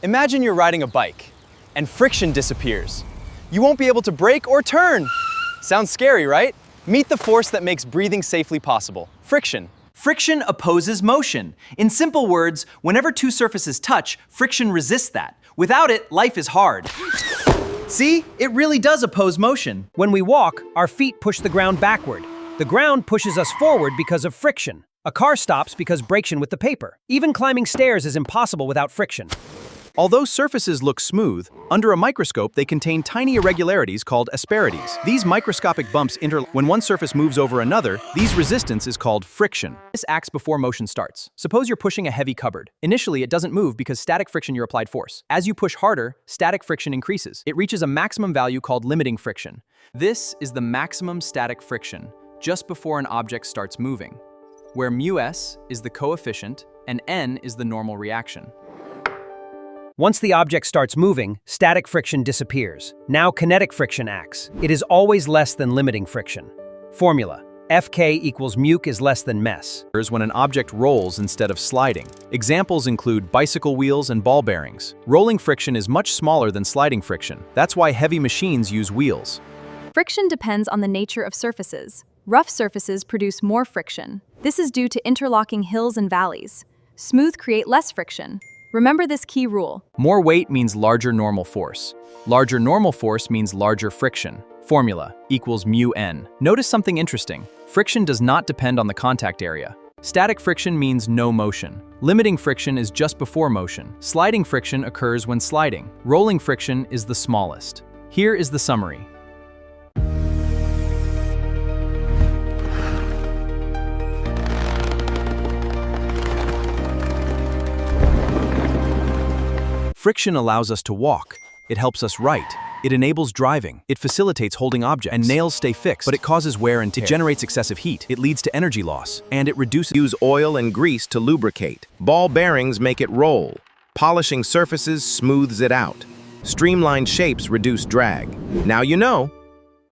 Imagine you're riding a bike, and friction disappears. You won't be able to brake or turn. Sounds scary, right? Meet the force that makes breathing safely possible, friction. Friction opposes motion. In simple words, whenever two surfaces touch, friction resists that. Without it, life is hard. See? It really does oppose motion. When we walk, our feet push the ground backward. The ground pushes us forward because of friction. A car stops because friction with the paper. Even climbing stairs is impossible without friction. Although surfaces look smooth, under a microscope they contain tiny irregularities called asperities. These microscopic bumps when one surface moves over another, these resistance is called friction. This acts before motion starts. Suppose you're pushing a heavy cupboard. Initially it doesn't move because static friction your applied force. As you push harder, static friction increases. It reaches a maximum value called limiting friction. This is the maximum static friction, just before an object starts moving, where μs is the coefficient and n is the normal reaction. Once the object starts moving, static friction disappears. Now kinetic friction acts. It is always less than limiting friction. Formula: Fk equals μ is less than mes. When an object rolls instead of sliding. Examples include bicycle wheels and ball bearings. Rolling friction is much smaller than sliding friction. That's why heavy machines use wheels. Friction depends on the nature of surfaces. Rough surfaces produce more friction. This is due to interlocking hills and valleys. Smooth create less friction. Remember this key rule. More weight means larger normal force. Larger normal force means larger friction. Formula equals μn. Notice something interesting. Friction does not depend on the contact area. Static friction means no motion. Limiting friction is just before motion. Sliding friction occurs when sliding. Rolling friction is the smallest. Here is the summary. Friction allows us to walk. It helps us write. It enables driving. It facilitates holding objects. And nails stay fixed, but it causes wear and tear. It generates excessive heat. It leads to energy loss. And it reduces. Use oil and grease to lubricate. Ball bearings make it roll. Polishing surfaces smooths it out. Streamlined shapes reduce drag. Now you know.